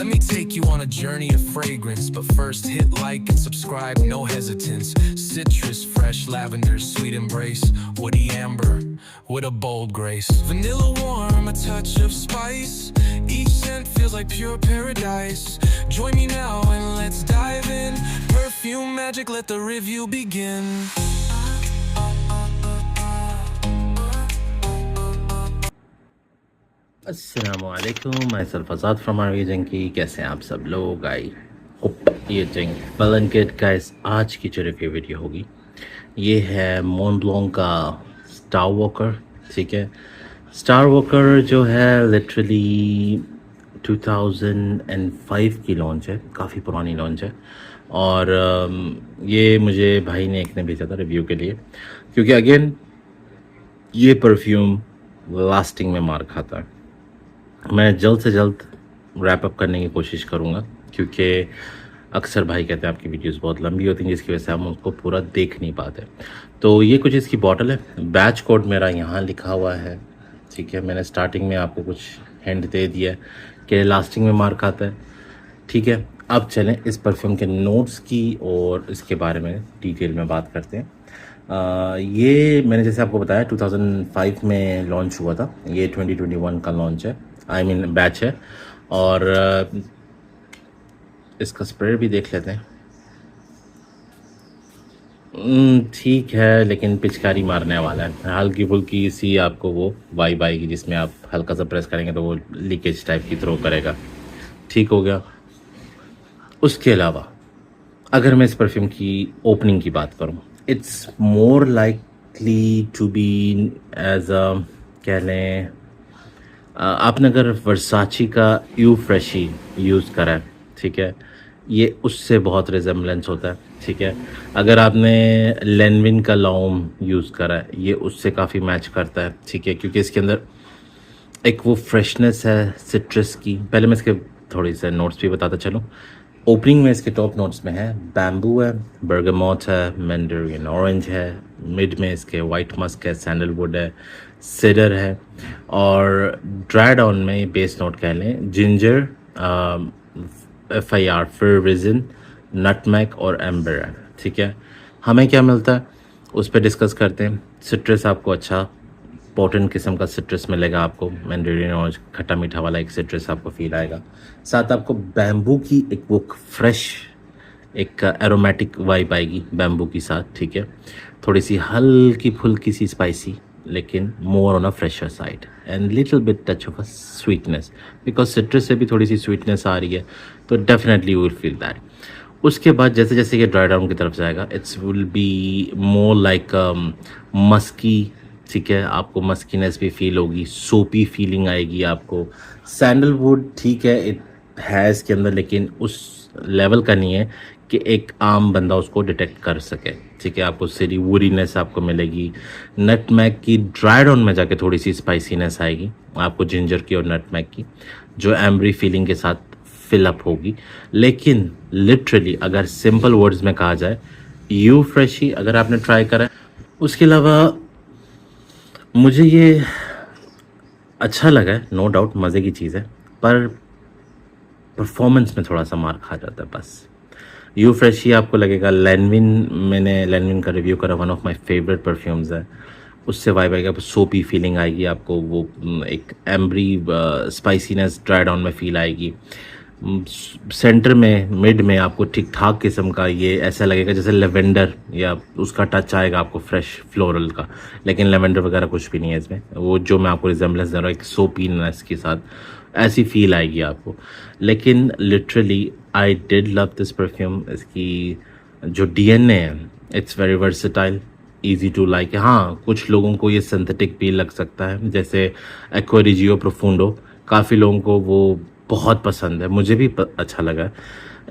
me take you on a journey of fragrance. But first hit like and subscribe, no hesitance. Citrus, fresh lavender, sweet embrace. Woody amber, with a bold grace. Vanilla warm, a touch of spice. Each scent feels like pure paradise. Join me now and let's dive in. Perfume magic, let the review begin. अस्सलामुअलैकुम, myself Azad from R की। कैसे हैं आप सब लोग? I hope ये thing well and good guys. आज की जो रिव्यू वीडियो होगी ये है मोंट ब्लांक का स्टार वॉकर। ठीक है, स्टार वॉकर जो है लिटरली 2005 की लॉन्च है, काफ़ी पुरानी लॉन्च है। और ये मुझे भाई ने एक ने भेजा था रिव्यू के लिए, क्योंकि अगेन ये परफ्यूम लास्टिंग में मार खाता है। मैं जल्द से जल्द रैप अप करने की कोशिश करूँगा, क्योंकि अक्सर भाई कहते हैं आपकी वीडियोस बहुत लंबी होती हैं, जिसकी वजह से हम उसको पूरा देख नहीं पाते। तो ये कुछ इसकी बॉटल है, बैच कोड मेरा यहाँ लिखा हुआ है। ठीक है, मैंने स्टार्टिंग में आपको कुछ हिंट दे दिया कि लास्टिंग में मार खाता है। ठीक है, अब चलें इस परफ्यूम के नोट्स की और इसके बारे में डिटेल में बात करते हैं। ये मैंने जैसे आपको बताया 2005 में लॉन्च हुआ था, ये 2021 का लॉन्च है, आई मीन बैच है। और इसका स्प्रे भी देख लेते हैं। ठीक है, लेकिन पिचकारी मारने वाला है, हल्की फुल्की सी आपको वो वाइब आएगी, जिसमें आप हल्का सा प्रेस करेंगे तो वो लीकेज टाइप की थ्रो करेगा। ठीक हो गया। उसके अलावा अगर मैं इस परफ्यूम की ओपनिंग की बात करूं, it's more likely to be as a, कह लें, आपने अगर वर्साची का यू फ्रेशी यूज़ करा है, ठीक है, ये उससे बहुत रिजेम्बलेंस होता है। ठीक है, अगर आपने लेनविन का लॉम यूज़ करा है, ये उससे काफ़ी मैच करता है। ठीक है, क्योंकि इसके अंदर एक वो फ्रेशनेस है सिट्रस की। पहले मैं इसके थोड़ी से नोट्स भी बताता चलूँ। ओपनिंग में इसके टॉप नोट्स में है बैम्बू है, बर्गमोट है, मैंडरिन ऑरेंज है। मिड में इसके वाइट मस्क है, सैंडलवुड है, सिडर है। और ड्राई डाउन में बेस नोट कह लें जिंजर, FIR फिर रिजन, नटमैग और एम्बर है। ठीक है, हमें क्या मिलता है उस पर डिस्कस करते हैं। सिट्रस आपको अच्छा पोटेंट किस्म का सिट्रस मिलेगा आपको, मैंडरिन ऑरेंज खट्टा मीठा वाला एक सिट्रस आपको फील आएगा। साथ आपको बैम्बू की एक वो फ्रेश एक एरोमेटिक वाइब आएगी बैम्बू के साथ। ठीक है, थोड़ी सी हल्की फुल्की सी स्पाइसी, लेकिन मोर on a fresher side and little bit touch of a sweetness, because citrus से भी थोड़ी सी स्वीटनेस आ रही है, तो definitely you will feel that. उसके बाद जैसे जैसे ये ड्राई डाउन की तरफ जाएगा, it's will be more like musky. ठीक है, आपको मस्कीनेस भी फील होगी, सोपी फीलिंग आएगी आपको। सैंडलवुड ठीक है, इट है इसके अंदर, लेकिन उस लेवल का नहीं है कि एक आम बंदा उसको डिटेक्ट कर सके। ठीक है, आपको सीरी वुडीनेस आपको मिलेगी। नटमैग की ड्राई डाउन में जाके थोड़ी सी स्पाइसीनेस आएगी आपको, जिंजर की और नटमैग की, जो एम्बरी फीलिंग के साथ फिलअप होगी। लेकिन लिटरली अगर सिंपल वर्ड्स में कहा जाए, यू फ्रेशी अगर आपने ट्राई करा है, उसके अलावा मुझे ये अच्छा लगा है, नो डाउट मज़े की चीज़ है, पर परफॉर्मेंस में थोड़ा सा मार खा जाता है बस। यू फ्रेशी आपको लगेगा लेनविन, मैंने लेनविन का रिव्यू करा, one of my favourite perfumes है, उससे वाइब आएगा, सोपी फीलिंग आएगी आपको, वो एक एम्बरी स्पाइसीनेस ड्राई डाउन में फील आएगी। सेंटर में मिड में आपको ठीक ठाक किस्म का ये ऐसा लगेगा जैसे लेवेंडर या उसका टच आएगा आपको, फ्रेश फ्लोरल का, लेकिन लेवेंडर वगैरह कुछ भी नहीं है इसमें। वो जो मैं आपको रिजेम्बलेंस दे रहा हूँ एक सोपीनेस के साथ, ऐसी फील आएगी आपको। लेकिन literally I did love this perfume. इसकी जो DNA है, it's very versatile, easy to like. हाँ, कुछ लोगों को ये सिंथेटिक भी लग सकता है, जैसे एक्वारिजियो प्रोफुंडो, काफ़ी लोगों को वो बहुत पसंद है, मुझे भी अच्छा लगा,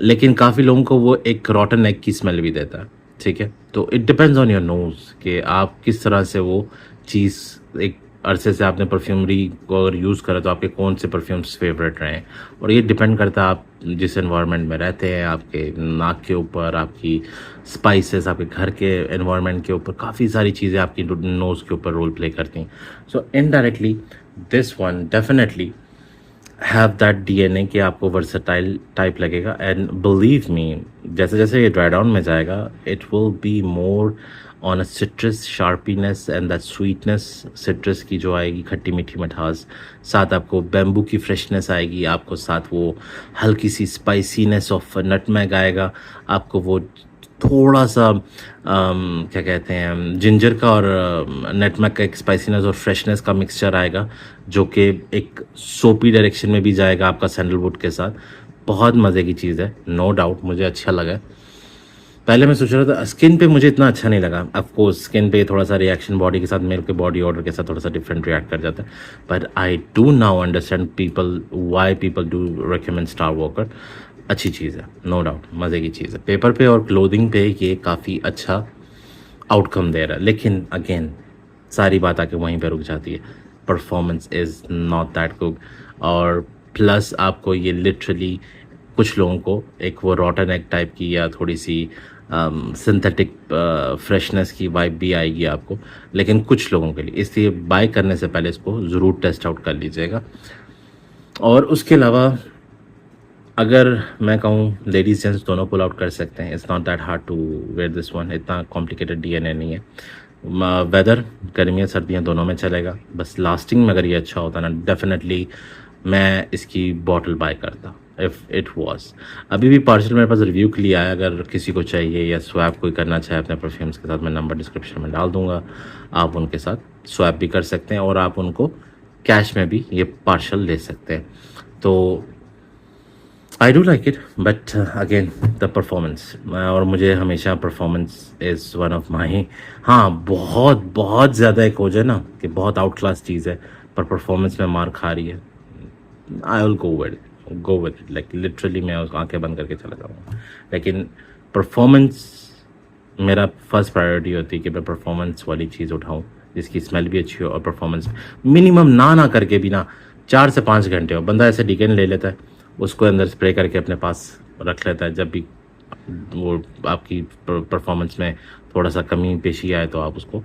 लेकिन काफ़ी लोगों को वो एक रॉटन एग की स्मेल भी देता है। ठीक है, तो it depends on your nose कि आप किस तरह से वो चीज़, एक अरसे से आपने परफ्यूमरी को अगर यूज़ करा तो आपके कौन से परफ्यूम्स फेवरेट रहे हैं। और ये डिपेंड करता है आप जिस एनवायरनमेंट में रहते हैं, आपके नाक के ऊपर, आपकी स्पाइसेस, आपके घर के एनवायरनमेंट के ऊपर, काफ़ी सारी चीज़ें आपकी नोज़ के ऊपर रोल प्ले करती हैं। So indirectly this one definitely have that DNA कि आपको वर्सेटाइल टाइप लगेगा। एंड बिलीव मी, जैसे जैसे ये ड्राई डाउन में जाएगा it will be more on a citrus sharpness and that sweetness, citrus की जो आएगी खट्टी मीठी मिठास, साथ आपको बैम्बू की फ्रेशनेस आएगी, आपको साथ वो हल्की सी स्पाइसीनेस ऑफ नटमैग आएगा, आपको वो थोड़ा सा क्या कहते हैं जिंजर का और नटमैग का एक स्पाइसीनेस और फ्रेशनेस का मिक्सचर आएगा, जो कि एक सोपी डायरेक्शन में भी जाएगा आपका सैंडलवुड के साथ। बहुत मज़े की चीज़ है, नो डाउट, मुझे अच्छा लगा। पहले मैं सोच रहा था स्किन पे मुझे इतना अच्छा नहीं लगा, ऑफ कोर्स स्किन पे थोड़ा सा रिएक्शन बॉडी के साथ, मेल के बॉडी ऑर्डर के साथ थोड़ा सा डिफरेंट रिएक्ट कर जाता है, but I do now understand people why people do recommend star walker. अच्छी चीज़ है, नो डाउट, मज़े की चीज़ है। पेपर पे और क्लोथिंग पे ये काफ़ी अच्छा आउटकम दे रहा है, लेकिन अगेन सारी बात आके वहीं पे रुक जाती है, performance is not that good. और प्लस आपको ये लिटरली कुछ लोगों को एक वो रॉटन एग टाइप की या थोड़ी सी सिंथेटिक फ्रेशनेस की वाइब भी आएगी आपको, लेकिन कुछ लोगों के लिए, इसलिए बाय करने से पहले इसको ज़रूर टेस्ट आउट कर लीजिएगा। और उसके अलावा अगर मैं कहूँ लेडीज़ जेंट्स दोनों पुल आउट कर सकते हैं, it's not that hard to wear this one, इतना कॉम्प्लिकेटेड डीएनए नहीं है। वेदर गर्मियाँ सर्दियाँ दोनों में चलेगा, बस लास्टिंग में अगर ये अच्छा होता ना डेफिनेटली मैं इसकी बॉटल बाय करता इफ़ इट वाज। अभी भी पार्सल मेरे पास रिव्यू के लिए आया, अगर किसी को चाहिए या स्वैप कोई करना चाहे अपने परफ्यूम्स के साथ, मैं नंबर डिस्क्रिप्शन में डाल दूंगा, आप उनके साथ स्वैप भी कर सकते हैं और आप उनको कैश में भी ये पार्सल ले सकते हैं। तो I do like it, but again the performance, और मुझे हमेशा performance is one of my, हाँ बहुत बहुत ज़्यादा एक हो जाए ना कि बहुत आउट क्लास चीज़ है पर परफॉर्मेंस में मार खा रही है, I will go with it, like literally मैं उसको आंखें बंद करके चला जाऊँगा। लेकिन परफॉर्मेंस मेरा फर्स्ट प्रायोरिटी होती है कि मैं परफॉर्मेंस वाली चीज़ उठाऊँ जिसकी स्मेल भी अच्छी हो और परफॉर्मेंस मिनिमम ना करके भी ना 4 से 5 घंटे हो। बंदा ऐसे डीकेन ले लेता है, उसको अंदर स्प्रे करके अपने पास रख लेता है, जब भी वो आपकी परफॉर्मेंस में थोड़ा सा कमी पेशी आए तो आप उसको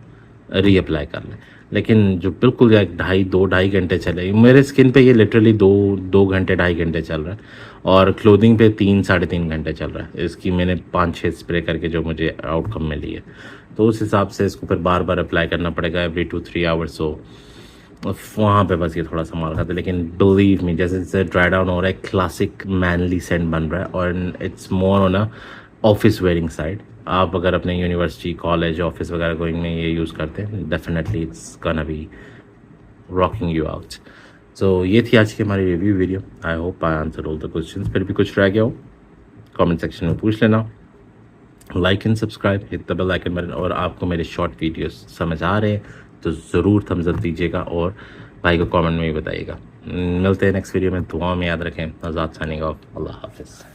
रीअप्लाई कर लें। लेकिन जो बिल्कुल 2.5 घंटे चले, मेरे स्किन पे ये लिटरली 2 घंटे 2.5 घंटे चल रहा है, और क्लोथिंग पे 3-3.5 घंटे चल रहा है। इसकी मैंने 5-6 स्प्रे करके जो मुझे आउटकम मिली है, तो उस हिसाब से इसको फिर बार बार अप्लाई करना पड़ेगा एवरी 2-3 आवर्स। सो वहाँ पे बस ये थोड़ा सा मार खाता है। लेकिन बिलीव मी, जैसे जैसे ड्राई डाउन हो रहा है क्लासिक मैनली सेंट बन रहा है, और it's more on a office wearing side. आप अगर अपने यूनिवर्सिटी कॉलेज ऑफिस वगैरह गोइंग में ये यूज़ करते हैं, definitely it's gonna be rocking you out. So ये थी आज की हमारी review video. I hope I answer all the questions. फिर भी कुछ रह गया हो कमेंट सेक्शन में पूछ लेना। Like and subscribe, hit the bell icon button, और आपको मेरे शॉर्ट वीडियोस समझ आ रहे हैं तो ज़रूर थम्स अप दीजिएगा और भाई को कमेंट में भी बताइएगा। मिलते हैं नेक्स्ट वीडियो में, दुआ में याद रखें। आज़ाद साइनिंग ऑफ, अल्लाह हाफिज़।